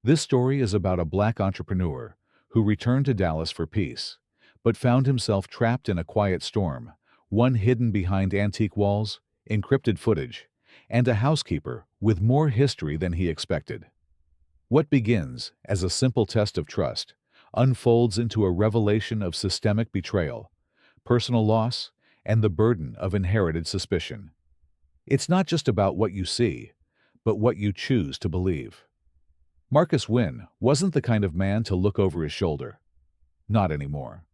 This story is about a black entrepreneur who returned to Dallas for peace, but found himself trapped in a quiet storm, one hidden behind antique walls, encrypted footage, and a housekeeper with more history than he expected. What begins as a simple test of trust unfolds into a revelation of systemic betrayal, personal loss, and the burden of inherited suspicion. It's not just about what you see, but what you choose to believe. Marcus Wynn wasn't the kind of man to look over his shoulder. Not anymore.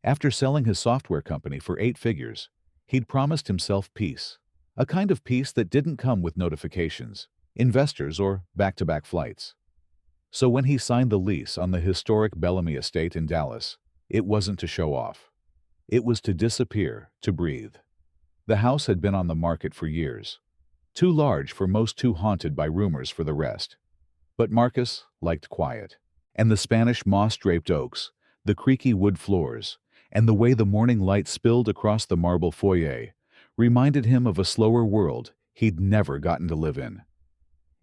After selling his software company for 8 figures, he'd promised himself peace. A kind of peace that didn't come with notifications, investors, or back-to-back flights. So when he signed the lease on the historic Bellamy estate in Dallas, it wasn't to show off. It was to disappear, to breathe. The house had been on the market for years. Too large for most, too haunted by rumors for the rest. But Marcus liked quiet. And the Spanish moss-draped oaks, the creaky wood floors, and the way the morning light spilled across the marble foyer reminded him of a slower world he'd never gotten to live in.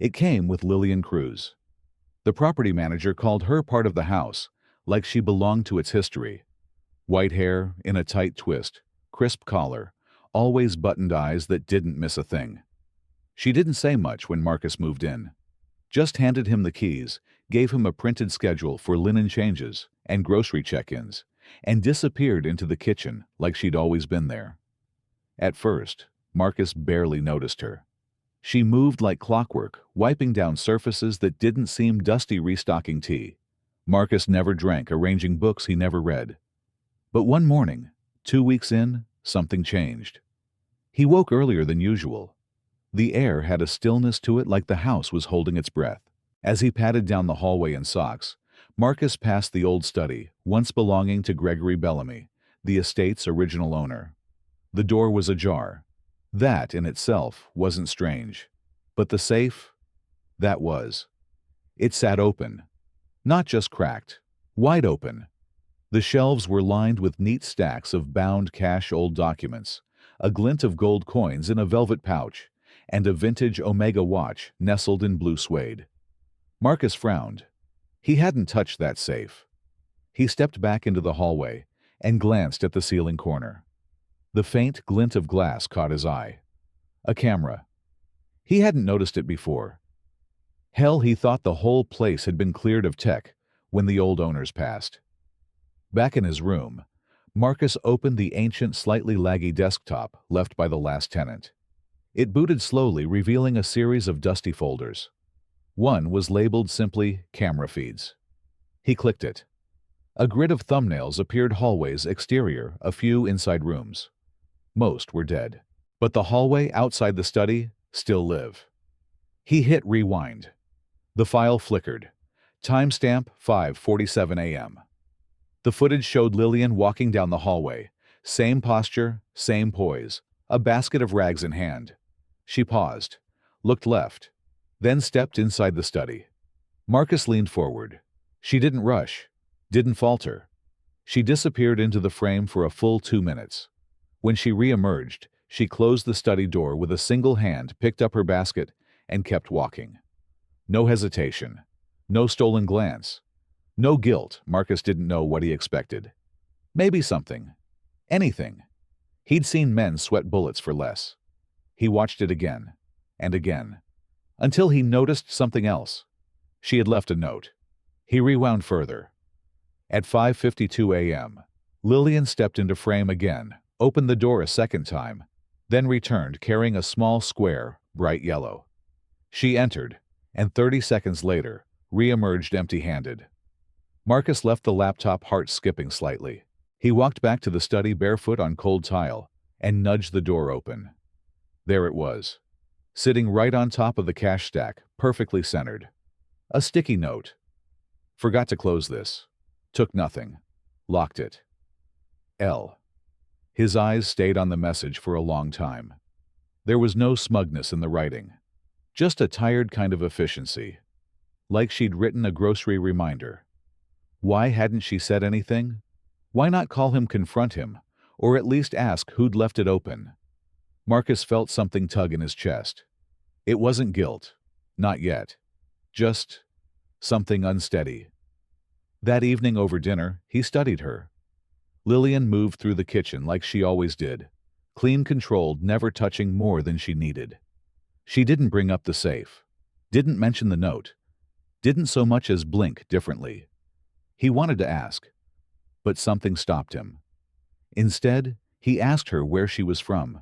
It came with Lillian Cruz. The property manager called her part of the house, like she belonged to its history. White hair in a tight twist, crisp collar, always buttoned eyes that didn't miss a thing. She didn't say much when Marcus moved in. Just handed him the keys, gave him a printed schedule for linen changes and grocery check-ins, and disappeared into the kitchen like she'd always been there. At first, Marcus barely noticed her. She moved like clockwork, wiping down surfaces that didn't seem dusty, restocking tea. Marcus never drank, arranging books he never read. But one morning, 2 weeks in, something changed. He woke earlier than usual. The air had a stillness to it, like the house was holding its breath. As he padded down the hallway in socks, Marcus passed the old study, once belonging to Gregory Bellamy, the estate's original owner. The door was ajar. That in itself wasn't strange. But the safe? That was. It sat open. Not just cracked. Wide open. The shelves were lined with neat stacks of bound cash, old documents, a glint of gold coins in a velvet pouch, and a vintage Omega watch nestled in blue suede. Marcus frowned. He hadn't touched that safe. He stepped back into the hallway and glanced at the ceiling corner. The faint glint of glass caught his eye. A camera. He hadn't noticed it before. Hell, he thought the whole place had been cleared of tech when the old owners passed. Back in his room, Marcus opened the ancient, slightly laggy desktop left by the last tenant. It booted slowly, revealing a series of dusty folders. One was labeled simply Camera Feeds. He clicked it. A grid of thumbnails appeared: hallways, exterior, a few inside rooms. Most were dead. But the hallway outside the study still lived. He hit rewind. The file flickered. Timestamp 5:47 a.m. The footage showed Lillian walking down the hallway. Same posture, same poise, a basket of rags in hand. She paused, looked left, then stepped inside the study. Marcus leaned forward. She didn't rush, didn't falter. She disappeared into the frame for a full 2 minutes. When she re-emerged, she closed the study door with a single hand, picked up her basket, and kept walking. No hesitation, no stolen glance, no guilt. Marcus didn't know what he expected. Maybe something. Anything. He'd seen men sweat bullets for less. He watched it again, and again, until he noticed something else. She had left a note. He rewound further. At 5:52 a.m., Lillian stepped into frame again, opened the door a second time, then returned carrying a small square, bright yellow. She entered, and 30 seconds later, re-emerged empty-handed. Marcus left the laptop, heart skipping slightly. He walked back to the study barefoot on cold tile and nudged the door open. There it was, sitting right on top of the cash stack, perfectly centered. A sticky note. Forgot to close this. Took nothing. Locked it. L. His eyes stayed on the message for a long time. There was no smugness in the writing. Just a tired kind of efficiency. Like she'd written a grocery reminder. Why hadn't she said anything? Why not call him, confront him, or at least ask who'd left it open? Marcus felt something tug in his chest. It wasn't guilt. Not yet. Just something unsteady. That evening over dinner, he studied her. Lillian moved through the kitchen like she always did, clean, controlled, never touching more than she needed. She didn't bring up the safe, didn't mention the note, didn't so much as blink differently. He wanted to ask, but something stopped him. Instead, he asked her where she was from.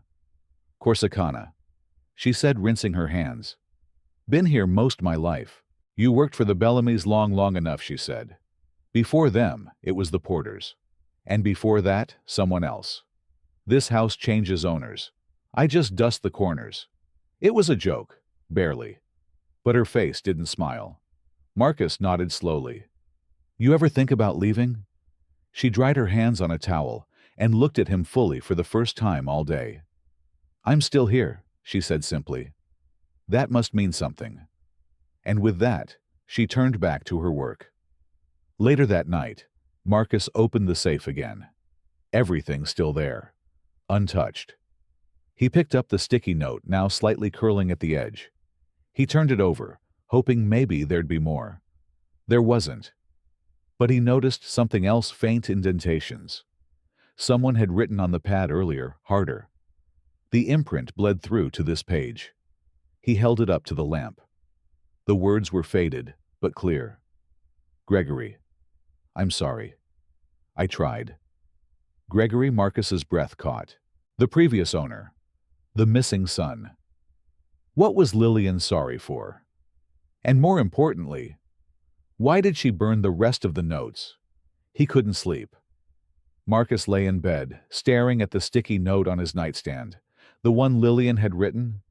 Corsicana, she said, rinsing her hands. Been here most my life. You worked for the Bellamys long enough, she said. Before them, it was the Porters. And before that, someone else. This house changes owners. I just dust the corners. It was a joke, barely. But her face didn't smile. Marcus nodded slowly. You ever think about leaving? She dried her hands on a towel and looked at him fully for the first time all day. I'm still here, she said simply. That must mean something. And with that, she turned back to her work. Later that night, Marcus opened the safe again. Everything still there, untouched. He picked up the sticky note, now slightly curling at the edge. He turned it over, hoping maybe there'd be more. There wasn't. But he noticed something else, faint indentations. Someone had written on the pad earlier, harder. The imprint bled through to this page. He held it up to the lamp. The words were faded, but clear. Gregory. I'm sorry. I tried. Gregory. Marcus's breath caught. The previous owner. The missing son. What was Lillian sorry for? And more importantly, why did she burn the rest of the notes? He couldn't sleep. Marcus lay in bed, staring at the sticky note on his nightstand, the one Lillian had written,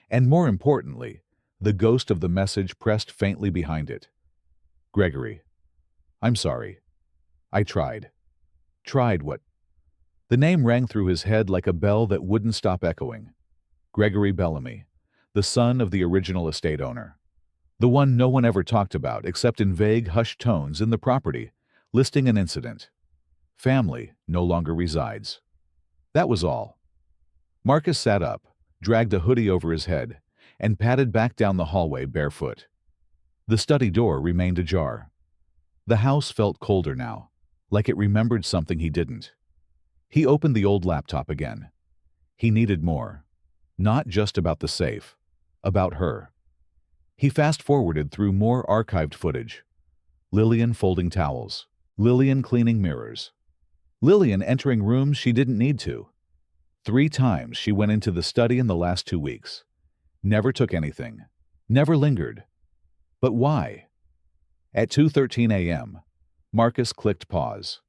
and more importantly, the ghost of the message pressed faintly behind it. Gregory. I'm sorry. I tried. Tried what? The name rang through his head like a bell that wouldn't stop echoing. Gregory Bellamy, the son of the original estate owner. The one no one ever talked about except in vague, hushed tones in the property, listing an incident. Family no longer resides. That was all. Marcus sat up, dragged a hoodie over his head, and padded back down the hallway barefoot. The study door remained ajar. The house felt colder now, like it remembered something he didn't. He opened the old laptop again. He needed more. Not just about the safe, about her. He fast-forwarded through more archived footage. Lillian folding towels. Lillian cleaning mirrors. Lillian entering rooms she didn't need to. 3 times she went into the study in the last 2 weeks. Never took anything. Never lingered. But why? At 2:13 a.m., Marcus clicked pause.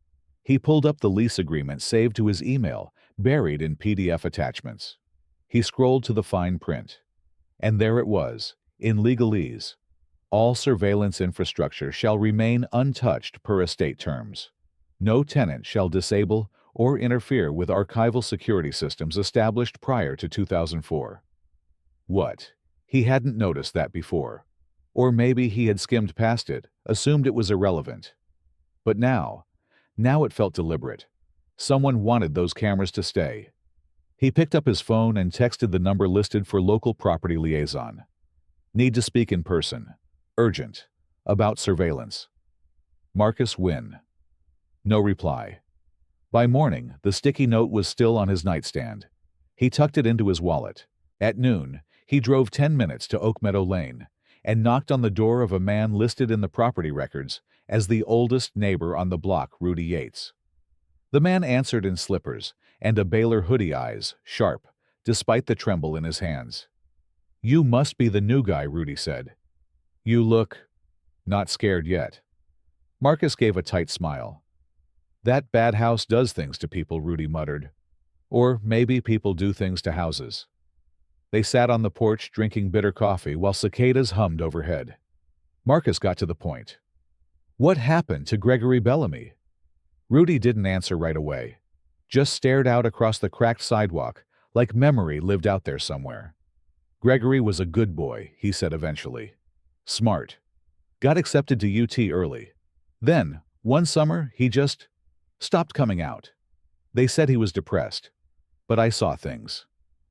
He pulled up the lease agreement saved to his email, buried in PDF attachments. He scrolled to the fine print. And there it was, in legalese. All surveillance infrastructure shall remain untouched per estate terms. No tenant shall disable or interfere with archival security systems established prior to 2004. What? He hadn't noticed that before. Or maybe he had skimmed past it, assumed it was irrelevant. But now it felt deliberate. Someone wanted those cameras to stay. He picked up his phone and texted the number listed for local property liaison. Need to speak in person. Urgent. About surveillance. Marcus Wynn. No reply. By morning, the sticky note was still on his nightstand. He tucked it into his wallet. At noon, he drove 10 minutes to Oak Meadow Lane and knocked on the door of a man listed in the property records as the oldest neighbor on the block, Rudy Yates. The man answered in slippers and a Baylor hoodie, eyes sharp, despite the tremble in his hands. You must be the new guy, Rudy said. You look not scared yet. Marcus gave a tight smile. That bad house does things to people, Rudy muttered. Or maybe people do things to houses. They sat on the porch drinking bitter coffee while cicadas hummed overhead. Marcus got to the point. What happened to Gregory Bellamy? Rudy didn't answer right away. Just stared out across the cracked sidewalk, like memory lived out there somewhere. Gregory was a good boy, he said eventually. Smart. Got accepted to UT early. Then, one summer, he just stopped coming out. They said he was depressed. But I saw things.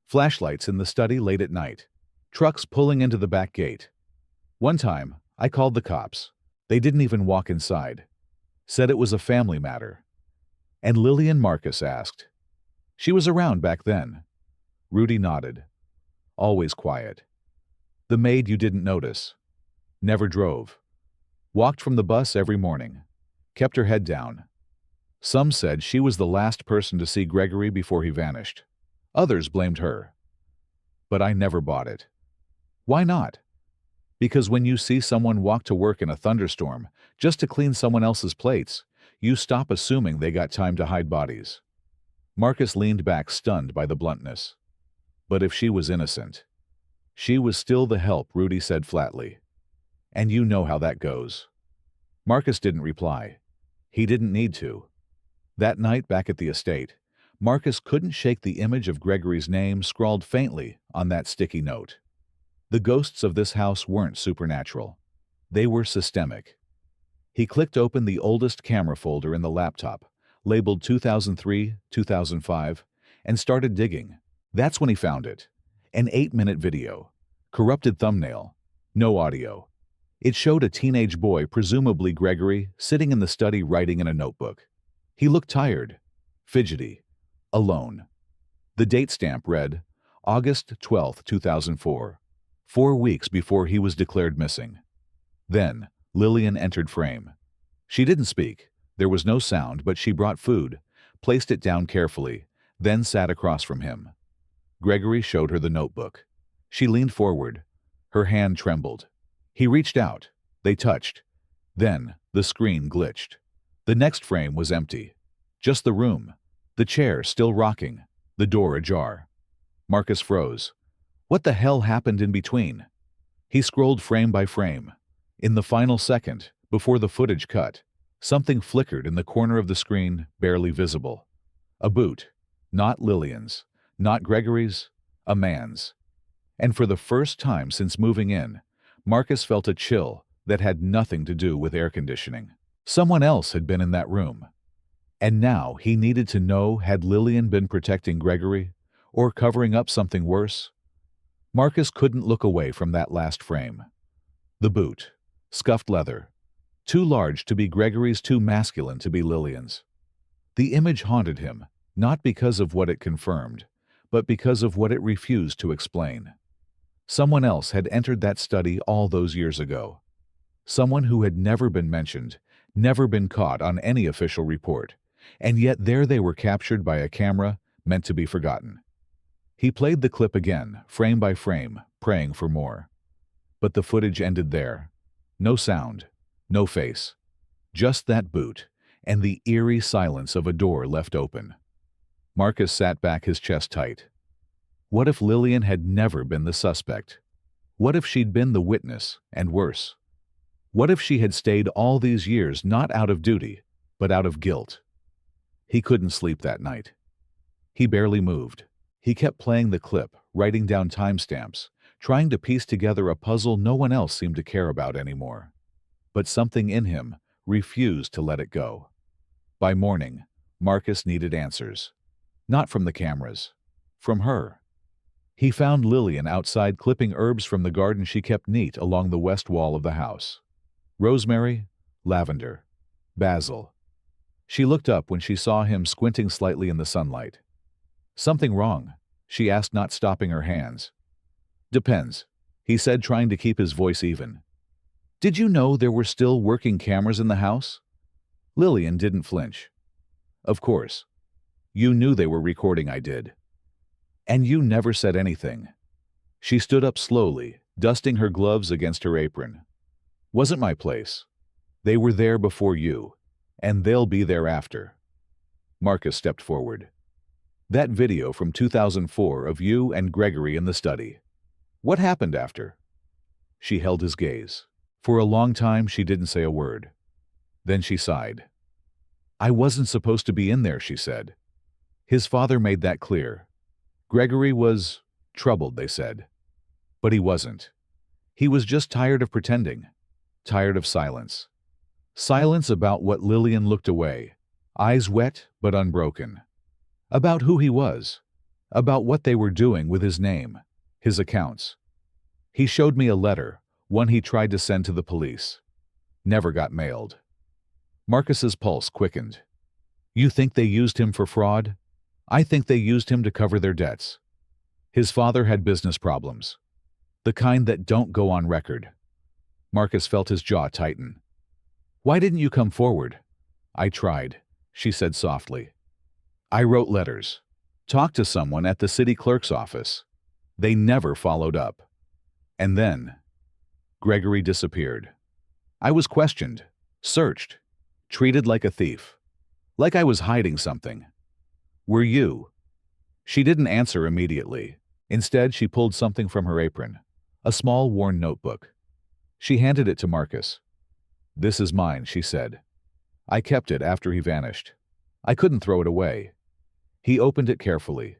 Flashlights in the study late at night. Trucks pulling into the back gate. One time, I called the cops. They didn't even walk inside. Said it was a family matter. And Lillian, Marcus asked. She was around back then. Rudy nodded. Always quiet. The maid you didn't notice. Never drove. Walked from the bus every morning. Kept her head down. Some said she was the last person to see Gregory before he vanished. Others blamed her. But I never bought it. Why not? Because when you see someone walk to work in a thunderstorm just to clean someone else's plates, you stop assuming they got time to hide bodies. Marcus leaned back, stunned by the bluntness. But if she was innocent, she was still the help, Rudy said flatly. And you know how that goes. Marcus didn't reply. He didn't need to. That night back at the estate, Marcus couldn't shake the image of Gregory's name scrawled faintly on that sticky note. The ghosts of this house weren't supernatural. They were systemic. He clicked open the oldest camera folder in the laptop, labeled 2003, 2005, and started digging. That's when he found it. An 8-minute video. Corrupted thumbnail. No audio. It showed a teenage boy, presumably Gregory, sitting in the study writing in a notebook. He looked tired, fidgety, alone. The date stamp read, August 12, 2004, 4 weeks before he was declared missing. Then, Lillian entered frame. She didn't speak. There was no sound, but she brought food, placed it down carefully, then sat across from him. Gregory showed her the notebook. She leaned forward. Her hand trembled. He reached out. They touched. Then, the screen glitched. The next frame was empty. Just the room. The chair still rocking. The door ajar. Marcus froze. What the hell happened in between? He scrolled frame by frame. In the final second, before the footage cut, something flickered in the corner of the screen, barely visible. A boot. Not Lillian's. Not Gregory's. A man's. And for the first time since moving in, Marcus felt a chill that had nothing to do with air conditioning. Someone else had been in that room. And now he needed to know, had Lillian been protecting Gregory or covering up something worse? Marcus couldn't look away from that last frame. The boot. Scuffed leather. Too large to be Gregory's, too masculine to be Lillian's. The image haunted him, not because of what it confirmed, but because of what it refused to explain. Someone else had entered that study all those years ago. Someone who had never been mentioned, never been caught on any official report, and yet there they were, captured by a camera meant to be forgotten. He played the clip again, frame by frame, praying for more. But the footage ended there. No sound, no face. Just that boot, and the eerie silence of a door left open. Marcus sat back, his chest tight. What if Lillian had never been the suspect? What if she'd been the witness, and worse? What if she had stayed all these years not out of duty, but out of guilt? He couldn't sleep that night. He barely moved. He kept playing the clip, writing down timestamps, trying to piece together a puzzle no one else seemed to care about anymore. But something in him refused to let it go. By morning, Marcus needed answers. Not from the cameras. From her. He found Lillian outside clipping herbs from the garden she kept neat along the west wall of the house. Rosemary, lavender, basil. She looked up when she saw him squinting slightly in the sunlight. Something wrong? She asked, not stopping her hands. Depends, he said, trying to keep his voice even. Did you know there were still working cameras in the house? Lillian didn't flinch. Of course. You knew they were recording, I did. And you never said anything. She stood up slowly, dusting her gloves against her apron. Wasn't my place. They were there before you, and they'll be there after. Marcus stepped forward. That video from 2004 of you and Gregory in the study. What happened after? She held his gaze. For a long time she didn't say a word. Then she sighed. I wasn't supposed to be in there, she said. His father made that clear. Gregory was troubled, they said. But he wasn't. He was just tired of pretending. Tired of silence. Silence about what Lillian looked away, eyes wet but unbroken. About who he was. About what they were doing with his name, his accounts. He showed me a letter, one he tried to send to the police. Never got mailed. Marcus's pulse quickened. You think they used him for fraud? I think they used him to cover their debts. His father had business problems. The kind that don't go on record. Marcus felt his jaw tighten. Why didn't you come forward? I tried, she said softly. I wrote letters. Talked to someone at the city clerk's office. They never followed up. And then, Gregory disappeared. I was questioned, searched, treated like a thief. Like I was hiding something. Were you? She didn't answer immediately. Instead, she pulled something from her apron, a small worn notebook. She handed it to Marcus. This is mine, she said. I kept it after he vanished. I couldn't throw it away. He opened it carefully.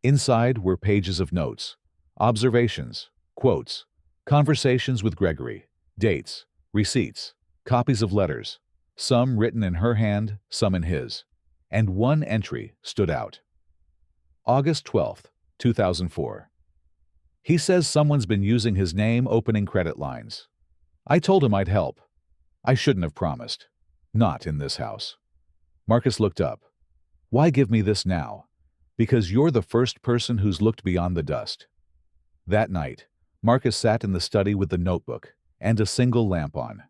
Inside were pages of notes, observations, quotes, conversations with Gregory, dates, receipts, copies of letters, some written in her hand, some in his. And one entry stood out. August 12th, 2004. He says someone's been using his name opening credit lines. I told him I'd help. I shouldn't have promised. Not in this house. Marcus looked up. Why give me this now? Because you're the first person who's looked beyond the dust. That night, Marcus sat in the study with the notebook and a single lamp on.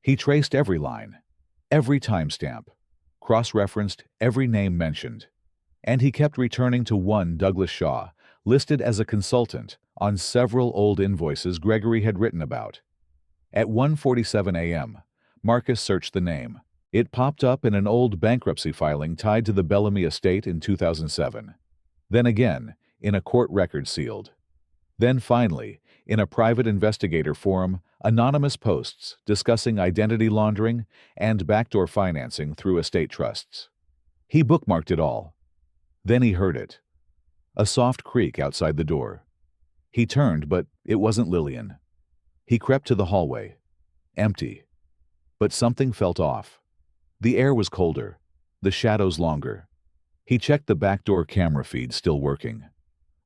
He traced every line, every timestamp, cross-referenced every name mentioned, and he kept returning to one Douglas Shaw, listed as a consultant on several old invoices Gregory had written about. At 1:47 a.m., Marcus searched the name. It popped up in an old bankruptcy filing tied to the Bellamy estate in 2007. Then again, in a court record sealed. Then finally, in a private investigator forum, anonymous posts discussing identity laundering and backdoor financing through estate trusts. He bookmarked it all. Then he heard it. A soft creak outside the door. He turned, but it wasn't Lillian. He crept to the hallway. Empty. But something felt off. The air was colder, the shadows longer. He checked the back door camera feed still working.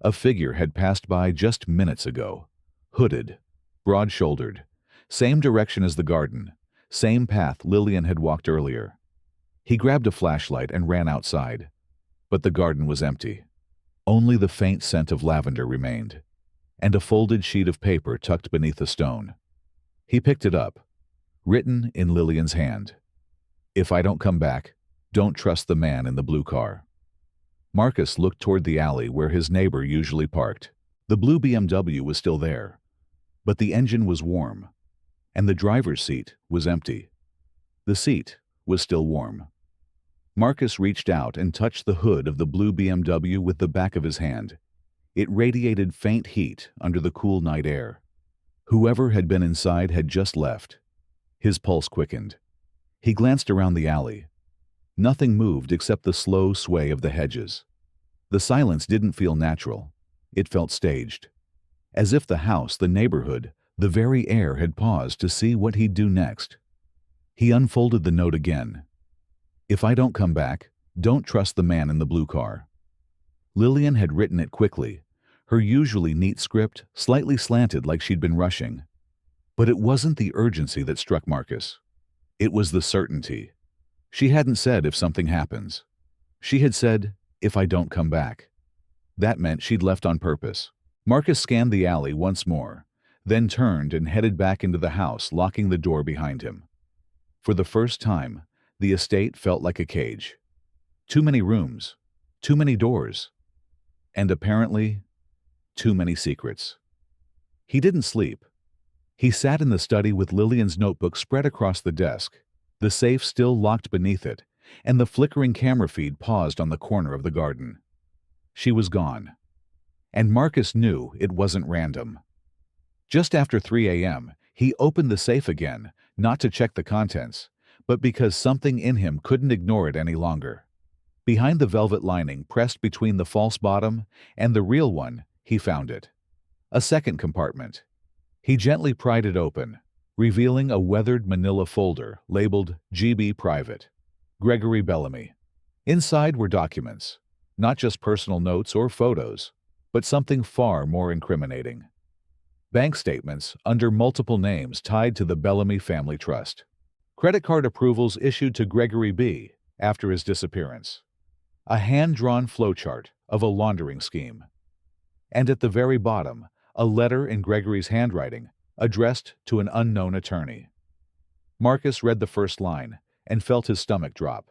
A figure had passed by just minutes ago. Hooded, broad-shouldered, same direction as the garden, same path Lillian had walked earlier. He grabbed a flashlight and ran outside. But the garden was empty. Only the faint scent of lavender remained, and a folded sheet of paper tucked beneath a stone. He picked it up, written in Lillian's hand. If I don't come back, don't trust the man in the blue car. Marcus looked toward the alley where his neighbor usually parked. The blue BMW was still there, but the engine was warm, and the driver's seat was empty. The seat was still warm. Marcus reached out and touched the hood of the blue BMW with the back of his hand. It radiated faint heat under the cool night air. Whoever had been inside had just left. His pulse quickened. He glanced around the alley. Nothing moved except the slow sway of the hedges. The silence didn't feel natural. It felt staged. As if the house, the neighborhood, the very air had paused to see what he'd do next. He unfolded the note again. If I don't come back, don't trust the man in the blue car. Lillian had written it quickly, her usually neat script slightly slanted like she'd been rushing. But it wasn't the urgency that struck Marcus. It was the certainty. She hadn't said if something happens. She had said, if I don't come back. That meant she'd left on purpose. Marcus scanned the alley once more, then turned and headed back into the house, locking the door behind him. For the first time, the estate felt like a cage. Too many rooms, too many doors, and apparently, too many secrets. He didn't sleep. He sat in the study with Lillian's notebook spread across the desk, the safe still locked beneath it, and the flickering camera feed paused on the corner of the garden. She was gone. And Marcus knew it wasn't random. Just after 3 a.m., he opened the safe again, not to check the contents, but because something in him couldn't ignore it any longer. Behind the velvet lining pressed between the false bottom and the real one, he found it. A second compartment. He gently pried it open, revealing a weathered manila folder labeled GB Private, Gregory Bellamy. Inside were documents, not just personal notes or photos, but something far more incriminating. Bank statements under multiple names tied to the Bellamy family trust. Credit card approvals issued to Gregory B. after his disappearance. A hand-drawn flowchart of a laundering scheme. And at the very bottom, a letter in Gregory's handwriting, addressed to an unknown attorney. Marcus read the first line and felt his stomach drop.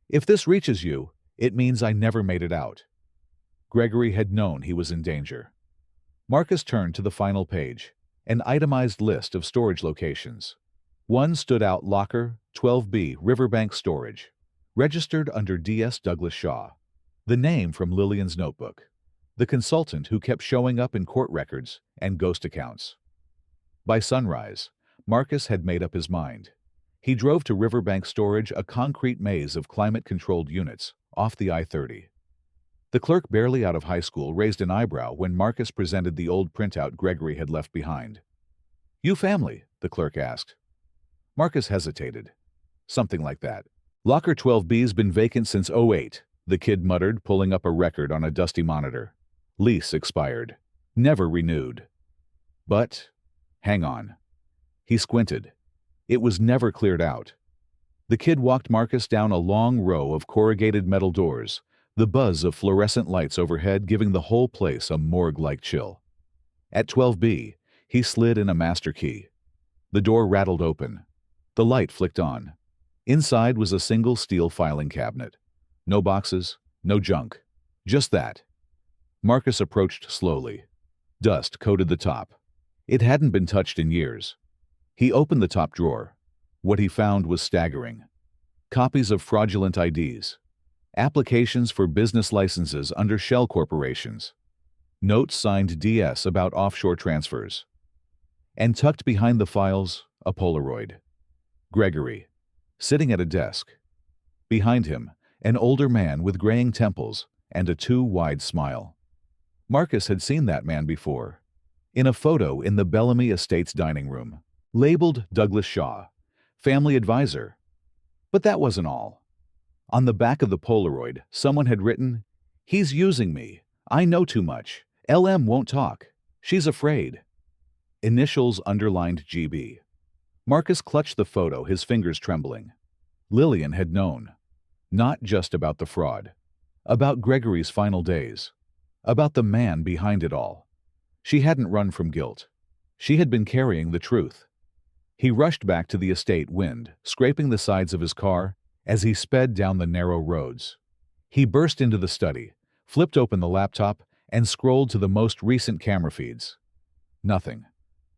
"If this reaches you, it means I never made it out." Gregory had known he was in danger. Marcus turned to the final page, an itemized list of storage locations. One stood out: Locker 12B, Riverbank Storage, registered under D.S. Douglas Shaw. The name from Lillian's notebook, the consultant who kept showing up in court records and ghost accounts. By sunrise, Marcus had made up his mind. He drove to Riverbank Storage, a concrete maze of climate-controlled units off the I-30. The clerk, barely out of high school, raised an eyebrow when Marcus presented the old printout Gregory had left behind. "You family?" the clerk asked. Marcus hesitated. "Something like that." "Locker 12B's been vacant since '08, the kid muttered, pulling up a record on a dusty monitor. "Lease expired. Never renewed." "But, hang on." He squinted. It was never cleared out. The kid walked Marcus down a long row of corrugated metal doors, the buzz of fluorescent lights overhead giving the whole place a morgue-like chill. At 12B, he slid in a master key. The door rattled open. The light flicked on. Inside was a single steel filing cabinet. No boxes, no junk. Just that. Marcus approached slowly. Dust coated the top. It hadn't been touched in years. He opened the top drawer. What he found was staggering. Copies of fraudulent IDs. Applications for business licenses under shell corporations. Notes signed DS about offshore transfers. And tucked behind the files, a Polaroid. Gregory, sitting at a desk. Behind him, an older man with graying temples and a too-wide smile. Marcus had seen that man before, in a photo in the Bellamy Estates dining room, labeled Douglas Shaw, family advisor. But that wasn't all. On the back of the Polaroid, someone had written, "He's using me. I know too much. LM won't talk. She's afraid." Initials underlined GB. Marcus clutched the photo, his fingers trembling. Lillian had known. Not just about the fraud. About Gregory's final days. About the man behind it all. She hadn't run from guilt. She had been carrying the truth. He rushed back to the estate, wind scraping the sides of his car as he sped down the narrow roads. He burst into the study, flipped open the laptop, and scrolled to the most recent camera feeds. Nothing.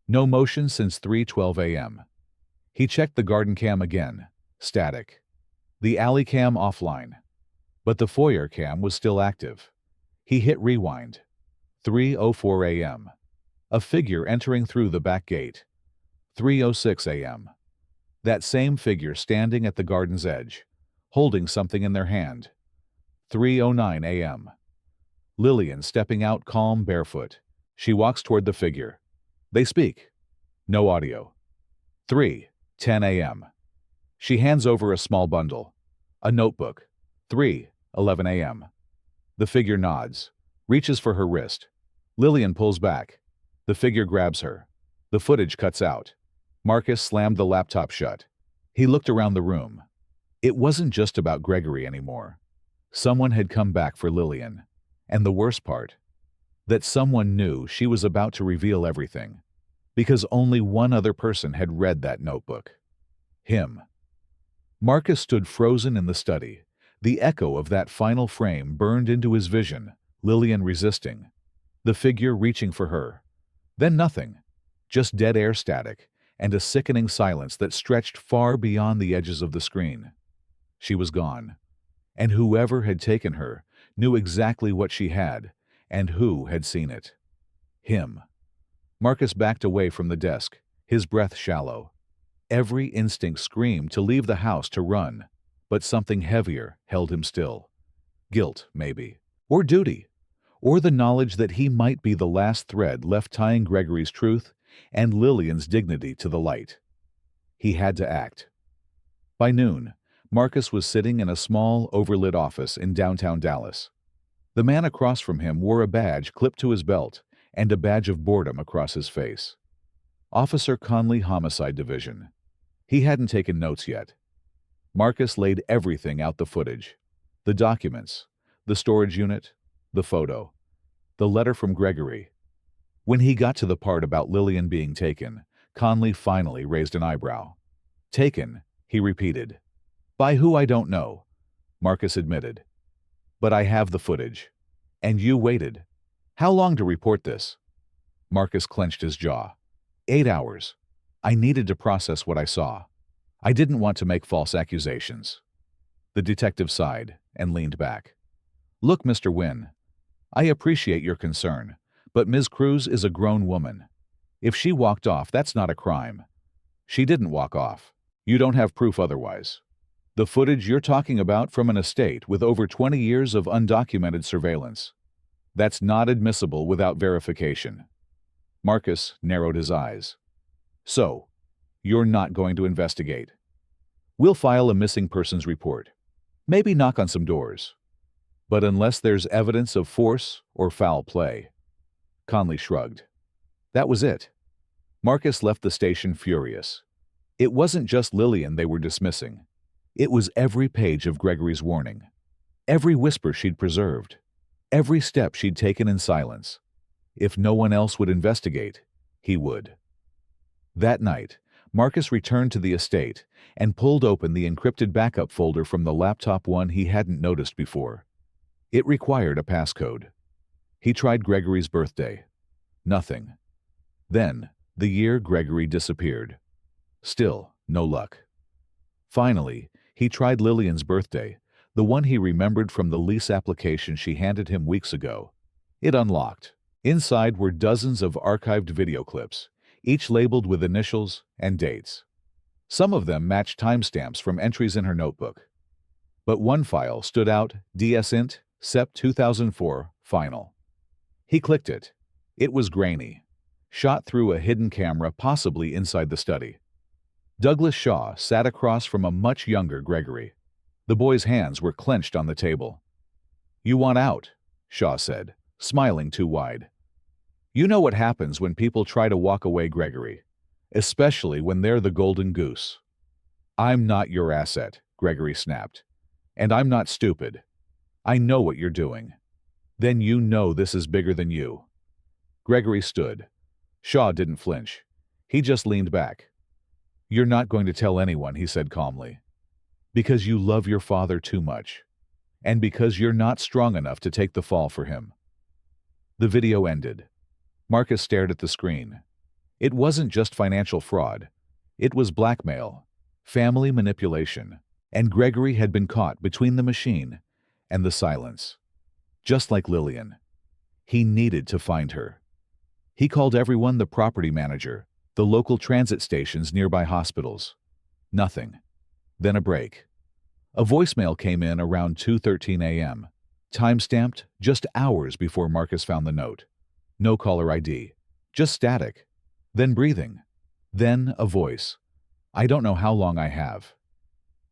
No motion since 3:12 a.m. He checked the garden cam again. Static. The alley cam offline. But the foyer cam was still active. He hit rewind. 3:04 a.m. A figure entering through the back gate. 3:06 a.m. That same figure standing at the garden's edge, holding something in their hand. 3:09 a.m. Lillian stepping out, calm, barefoot. She walks toward the figure. They speak. No audio. 3:10 a.m. She hands over a small bundle. A notebook. 3:11 a.m. The figure nods, reaches for her wrist. Lillian pulls back. The figure grabs her. The footage cuts out. Marcus slammed the laptop shut. He looked around the room. It wasn't just about Gregory anymore. Someone had come back for Lillian. And the worst part, that someone knew she was about to reveal everything. Because only one other person had read that notebook. Him. Marcus stood frozen in the study. The echo of that final frame burned into his vision, Lillian resisting. The figure reaching for her. Then nothing. Just dead air, static, and a sickening silence that stretched far beyond the edges of the screen. She was gone. And whoever had taken her knew exactly what she had, and who had seen it. Him. Marcus backed away from the desk, his breath shallow. Every instinct screamed to leave the house, to run, but something heavier held him still. Guilt, maybe. Or duty. Or the knowledge that he might be the last thread left tying Gregory's truth and Lillian's dignity to the light. He had to act. By noon, Marcus was sitting in a small, overlit office in downtown Dallas. The man across from him wore a badge clipped to his belt and a badge of boredom across his face. Officer Conley, Homicide Division. He hadn't taken notes yet. Marcus laid everything out: the footage, the documents, the storage unit, the photo, the letter from Gregory. When he got to the part about Lillian being taken, Conley finally raised an eyebrow. Taken, he repeated. By who I don't know, Marcus admitted. But I have the footage. And you waited. How long to report this? Marcus clenched his jaw. 8 hours. I needed to process what I saw. I didn't want to make false accusations. The detective sighed and leaned back. Look, Mr. Wynne, I appreciate your concern, but Ms. Cruz is a grown woman. If she walked off, that's not a crime. She didn't walk off. You don't have proof otherwise. The footage you're talking about from an estate with over 20 years of undocumented surveillance. That's not admissible without verification. Marcus narrowed his eyes. So, you're not going to investigate. We'll file a missing persons report. Maybe knock on some doors. But unless there's evidence of force or foul play. Conley shrugged. That was it. Marcus left the station furious. It wasn't just Lillian they were dismissing. It was every page of Gregory's warning. Every whisper she'd preserved. Every step she'd taken in silence. If no one else would investigate, he would. That night, Marcus returned to the estate and pulled open the encrypted backup folder from the laptop, one he hadn't noticed before. It required a passcode. He tried Gregory's birthday. Nothing. Then, the year Gregory disappeared. Still, no luck. Finally, he tried Lillian's birthday, the one he remembered from the lease application she handed him weeks ago. It unlocked. Inside were dozens of archived video clips, each labeled with initials and dates. Some of them matched timestamps from entries in her notebook. But one file stood out: DSint, Sep 2004, final. He clicked it. It was grainy, shot through a hidden camera, possibly inside the study. Douglas Shaw sat across from a much younger Gregory. The boy's hands were clenched on the table. You want out, Shaw said, smiling too wide. You know what happens when people try to walk away, Gregory, especially when they're the golden goose. I'm not your asset, Gregory snapped. And I'm not stupid. I know what you're doing. Then you know this is bigger than you. Gregory stood. Shaw didn't flinch. He just leaned back. You're not going to tell anyone, he said calmly. Because you love your father too much. And because you're not strong enough to take the fall for him. The video ended. Marcus stared at the screen. It wasn't just financial fraud. It was blackmail, family manipulation, and Gregory had been caught between the machine and the silence. Just like Lillian. He needed to find her. He called everyone: the property manager, the local transit stations, nearby hospitals. Nothing. Then a break. A voicemail came in around 2:13 a.m., time-stamped just hours before Marcus found the note. No caller ID. Just static. Then breathing. Then a voice. I don't know how long I have.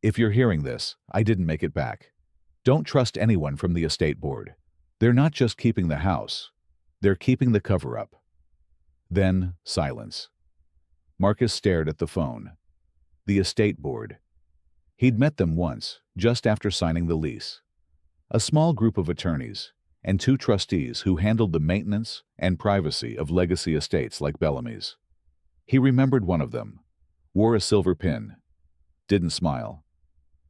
If you're hearing this, I didn't make it back. Don't trust anyone from the estate board. They're not just keeping the house. They're keeping the cover-up. Then silence. Marcus stared at the phone. The estate board. He'd met them once, just after signing the lease. A small group of attorneys and 2 trustees who handled the maintenance and privacy of legacy estates like Bellamy's. He remembered one of them. Wore a silver pin. Didn't smile.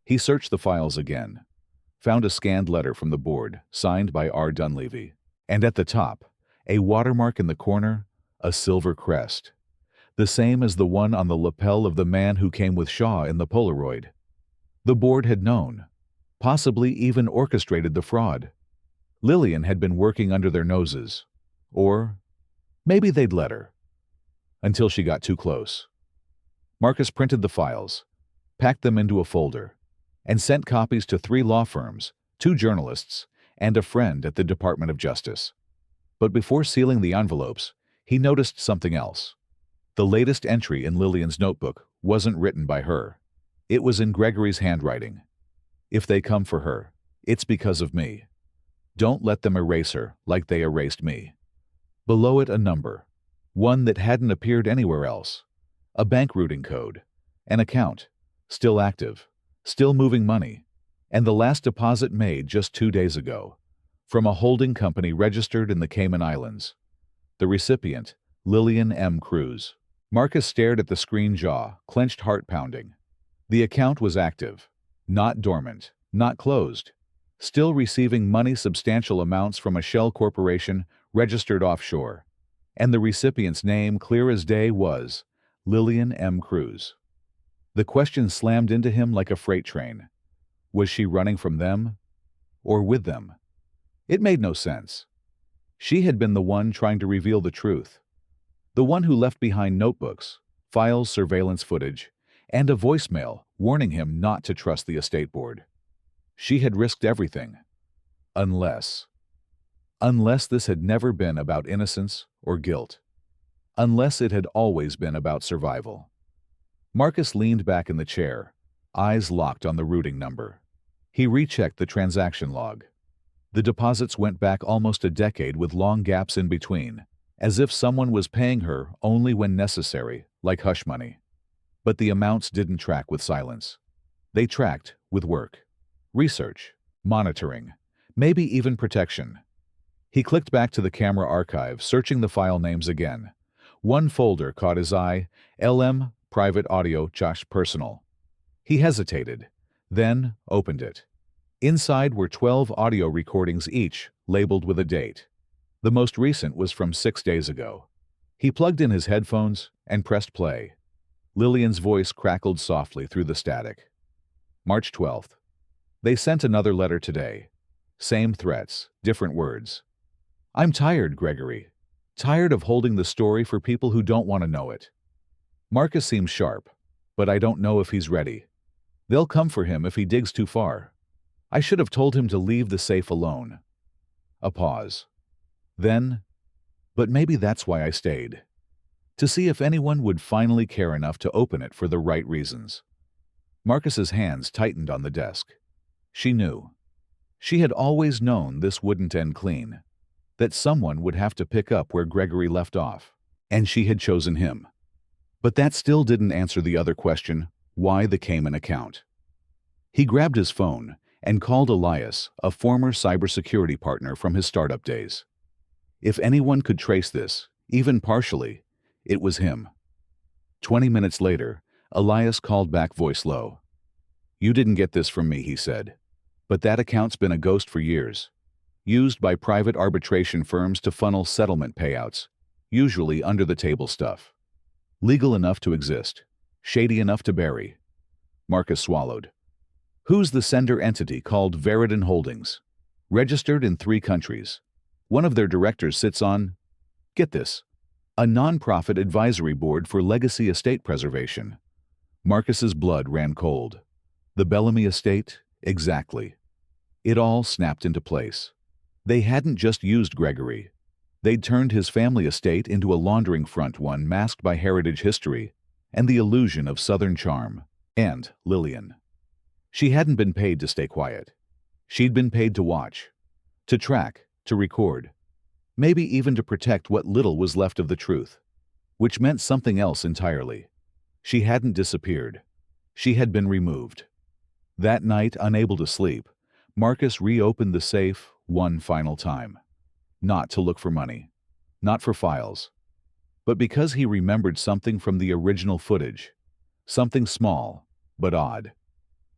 He searched the files again. Found a scanned letter from the board, signed by R. Dunleavy. And at the top, a watermark in the corner, a silver crest. The same as the one on the lapel of the man who came with Shaw in the Polaroid. The board had known. Possibly even orchestrated the fraud. Lillian had been working under their noses. Or maybe they'd let her. Until she got too close. Marcus printed the files, packed them into a folder, and sent copies to 3 law firms, 2 journalists, and a friend at the Department of Justice. But before sealing the envelopes, he noticed something else. The latest entry in Lillian's notebook wasn't written by her. It was in Gregory's handwriting. If they come for her, it's because of me. Don't let them erase her like they erased me. Below it, a number. One that hadn't appeared anywhere else. A bank routing code. An account. Still active. Still moving money. And the last deposit made just 2 days ago. From a holding company registered in the Cayman Islands. The recipient, Lillian M. Cruz. Marcus stared at the screen, jaw, clenched, heart pounding. The account was active. Not dormant. Not closed. Still receiving money, substantial amounts from a shell corporation registered offshore. And the recipient's name, clear as day, was Lillian M. Cruz. The question slammed into him like a freight train. Was she running from them? Or with them? It made no sense. She had been the one trying to reveal the truth. The one who left behind notebooks, files, surveillance footage, and a voicemail warning him not to trust the estate board. She had risked everything. Unless this had never been about innocence or guilt. Unless it had always been about survival. Marcus leaned back in the chair, eyes locked on the routing number. He rechecked the transaction log. The deposits went back almost a decade with long gaps in between, as if someone was paying her only when necessary, like hush money. But the amounts didn't track with silence. They tracked with work, research, monitoring, maybe even protection. He clicked back to the camera archive, searching the file names again. One folder caught his eye, LM, Private Audio, Josh Personal. He hesitated, then opened it. Inside were 12 audio recordings, each labeled with a date. The most recent was from 6 days ago. He plugged in his headphones and pressed play. Lillian's voice crackled softly through the static. March 12th. They sent another letter today. Same threats, different words. I'm tired, Gregory. Tired of holding the story for people who don't want to know it. Marcus seems sharp, but I don't know if he's ready. They'll come for him if he digs too far. I should have told him to leave the safe alone. A pause. Then, but maybe that's why I stayed. To see if anyone would finally care enough to open it for the right reasons. Marcus's hands tightened on the desk. She knew. She had always known this wouldn't end clean. That someone would have to pick up where Gregory left off. And she had chosen him. But that still didn't answer the other question, why the Cayman account? He grabbed his phone and called Elias, a former cybersecurity partner from his startup days. If anyone could trace this, even partially, it was him. 20 minutes later, Elias called back, voice low. You didn't get this from me, he said. But that account's been a ghost for years. Used by private arbitration firms to funnel settlement payouts, usually under-the-table stuff. Legal enough to exist, shady enough to bury. Marcus swallowed. Who's the sender entity? Called Veridon Holdings. Registered in 3 countries. One of their directors sits on, get this, a non-profit advisory board for legacy estate preservation. Marcus's blood ran cold. The Bellamy estate? Exactly. It all snapped into place. They hadn't just used Gregory. They'd turned his family estate into a laundering front, one masked by heritage history and the illusion of Southern charm. And Lillian. She hadn't been paid to stay quiet. She'd been paid to watch, to track, to record, maybe even to protect what little was left of the truth, which meant something else entirely. She hadn't disappeared. She had been removed. That night, unable to sleep, Marcus reopened the safe one final time. Not to look for money, not for files, but because he remembered something from the original footage. Something small, but odd.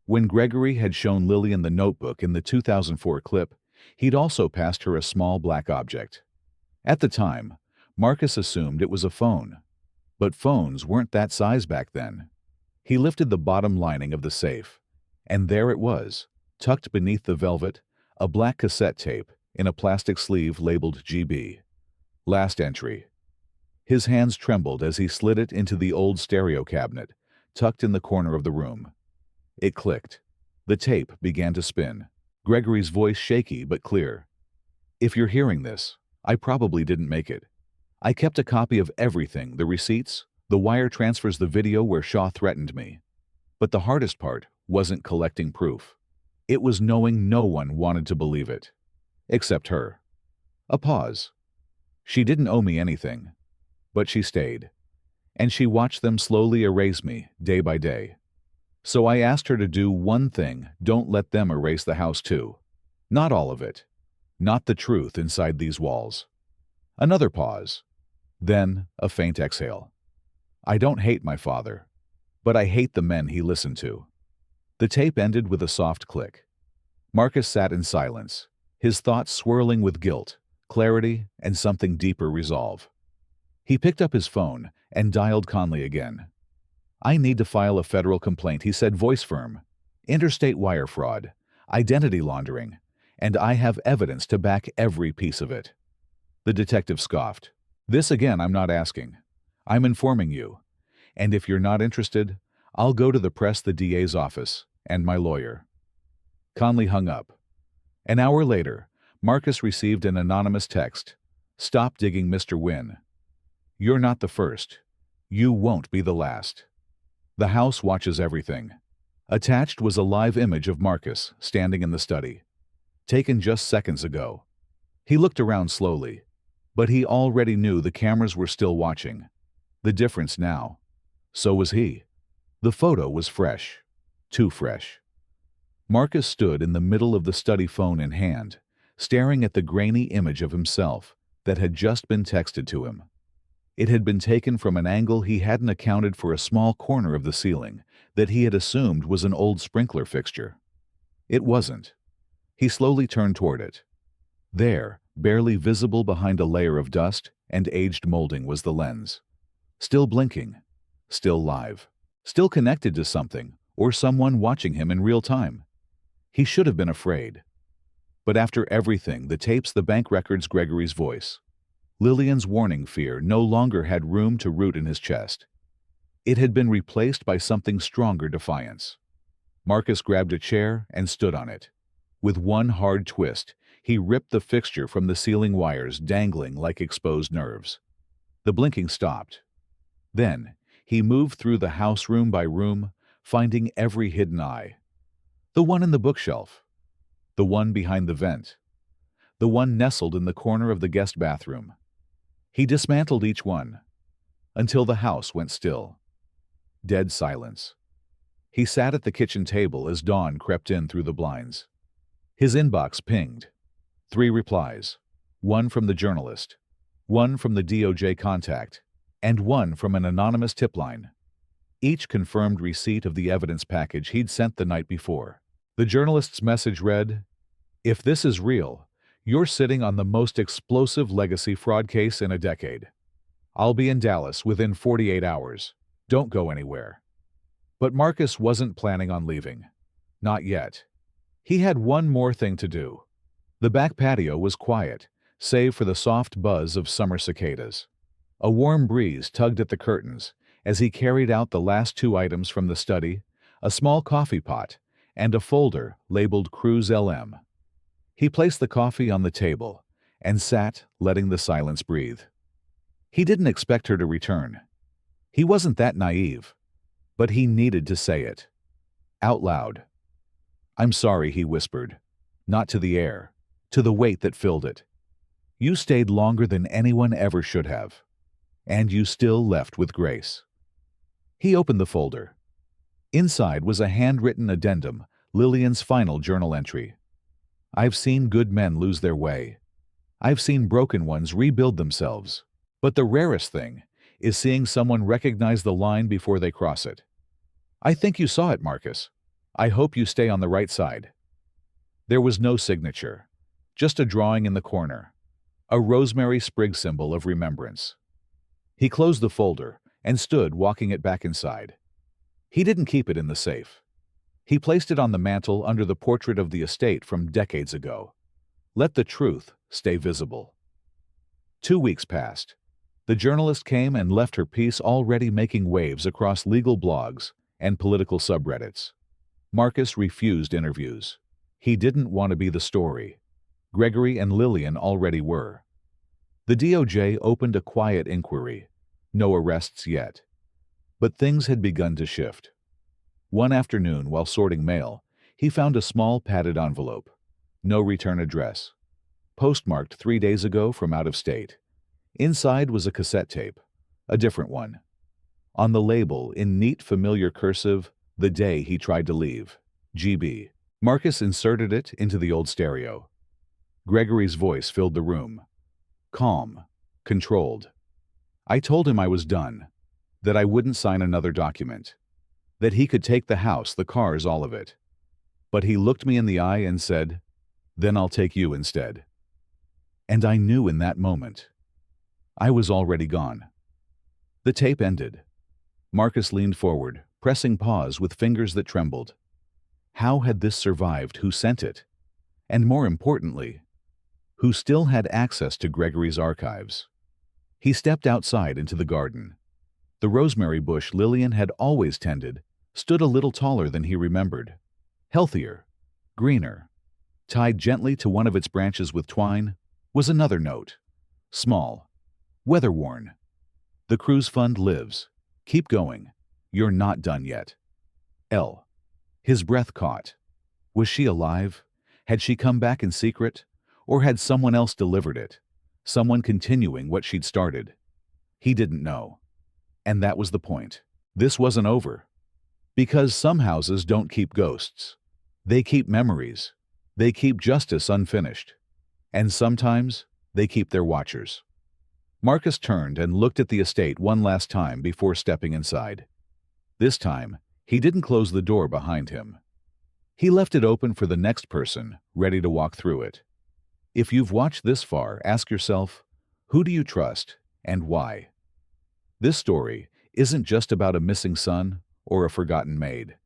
When Gregory had shown Lillian the notebook in the 2004 clip, he'd also passed her a small black object. At the time, Marcus assumed it was a phone. But phones weren't that size back then. He lifted the bottom lining of the safe, and there it was, tucked beneath the velvet, a black cassette tape in a plastic sleeve labeled GB. Last entry. His hands trembled as he slid it into the old stereo cabinet, tucked in the corner of the room. It clicked. The tape began to spin, Gregory's voice shaky but clear. If you're hearing this, I probably didn't make it. I kept a copy of everything, the receipts, the wire transfers, the video where Shaw threatened me. But the hardest part wasn't collecting proof. It was knowing no one wanted to believe it. Except her. A pause. She didn't owe me anything. But she stayed. and she watched them slowly erase me, day by day. So I asked her to do one thing: don't let them erase the house too. Not all of it. Not the truth inside these walls. Another pause. Then a faint exhale. I don't hate my father, but I hate the men he listened to. The tape ended with a soft click. Marcus sat in silence, his thoughts swirling with guilt, clarity, and something deeper resolve. He picked up his phone and dialed Conley again. I need to file a federal complaint, he said, voice firm. Interstate wire fraud, identity laundering, and I have evidence to back every piece of it. The detective scoffed. This again, I'm not asking. I'm informing you. And if you're not interested, I'll go to the press, the DA's office, and my lawyer. Conley hung up. An hour later, Marcus received an anonymous text. Stop digging, Mr. Wynn. You're not the first. You won't be the last. The house watches everything. Attached was a live image of Marcus standing in the study, taken just seconds ago. He looked around slowly, but he already knew the cameras were still watching. The difference now. So was he. The photo was fresh. Too fresh. Marcus stood in the middle of the study, phone in hand, staring at the grainy image of himself that had just been texted to him. It had been taken from an angle he hadn't accounted for, a small corner of the ceiling that he had assumed was an old sprinkler fixture. It wasn't. He slowly turned toward it. There, barely visible behind a layer of dust and aged molding, was the lens. Still blinking. Still live. Still connected to something or someone watching him in real time. He should have been afraid. But after everything, the tapes, the bank records, Gregory's voice, Lillian's warning, fear no longer had room to root in his chest. It had been replaced by something stronger: defiance. Marcus grabbed a chair and stood on it. With one hard twist, he ripped the fixture from the ceiling, wires dangling like exposed nerves. The blinking stopped. Then, he moved through the house room by room, finding every hidden eye. The one in the bookshelf. The one behind the vent. The one nestled in the corner of the guest bathroom. He dismantled each one, until the house went still. Dead silence. He sat at the kitchen table as dawn crept in through the blinds. His inbox pinged. 3 replies. 1 from the journalist, 1 from the DOJ contact, and 1 from an anonymous tip line. Each confirmed receipt of the evidence package he'd sent the night before. The journalist's message read, "If this is real, you're sitting on the most explosive legacy fraud case in a decade. I'll be in Dallas within 48 hours. Don't go anywhere." But Marcus wasn't planning on leaving. Not yet. He had one more thing to do. The back patio was quiet, save for the soft buzz of summer cicadas. A warm breeze tugged at the curtains as he carried out the last 2 items from the study, a small coffee pot and a folder labeled Cruise LM. He placed the coffee on the table and sat, letting the silence breathe. He didn't expect her to return. He wasn't that naive, but he needed to say it. Out loud. "I'm sorry," he whispered. Not to the air, to the weight that filled it. "You stayed longer than anyone ever should have. And you still left with grace." He opened the folder. Inside was a handwritten addendum, Lillian's final journal entry. "I've seen good men lose their way. I've seen broken ones rebuild themselves. But the rarest thing is seeing someone recognize the line before they cross it. I think you saw it, Marcus. I hope you stay on the right side." There was no signature, just a drawing in the corner, a rosemary sprig symbol of remembrance. He closed the folder and stood walking it back inside. He didn't keep it in the safe. He placed it on the mantel under the portrait of the estate from decades ago. Let the truth stay visible. 2 weeks passed. The journalist came and left her piece, already making waves across legal blogs and political subreddits. Marcus refused interviews. He didn't want to be the story. Gregory and Lillian already were. The DOJ opened a quiet inquiry. No arrests yet. But things had begun to shift. One afternoon, while sorting mail, he found a small padded envelope. No return address. Postmarked 3 days ago from out of state. Inside was a cassette tape. A different one. On the label, in neat familiar cursive, the day he tried to leave. GB. Marcus inserted it into the old stereo. Gregory's voice filled the room. Calm. Controlled. I told him I was done. That I wouldn't sign another document. That he could take the house, the cars, all of it. But he looked me in the eye and said, "Then I'll take you instead." And I knew in that moment. I was already gone. The tape ended. Marcus leaned forward, pressing pause with fingers that trembled. How had this survived? Who sent it? And more importantly, who still had access to Gregory's archives? He stepped outside into the garden. The rosemary bush Lillian had always tended stood a little taller than he remembered. Healthier, greener. Tied gently to one of its branches with twine was another note. Small, weather-worn. The cruise fund lives. Keep going. You're not done yet. L. His breath caught. Was she alive? Had she come back in secret? Or had someone else delivered it? Someone continuing what she'd started? He didn't know. And that was the point. This wasn't over. Because some houses don't keep ghosts. They keep memories. They keep justice unfinished. And sometimes they keep their watchers. Marcus turned and looked at the estate one last time before stepping inside. This time, he didn't close the door behind him. He left it open for the next person ready to walk through it. If you've watched this far, ask yourself, who do you trust and why? This story isn't just about a missing son or a forgotten maid.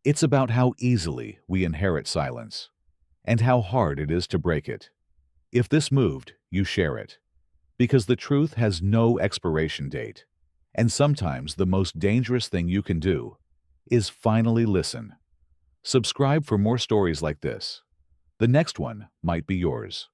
It's about how easily we inherit silence and how hard it is to break it. If this moved, you share it. Because the truth has no expiration date. And sometimes the most dangerous thing you can do is finally listen. Subscribe for more stories like this. The next one might be yours.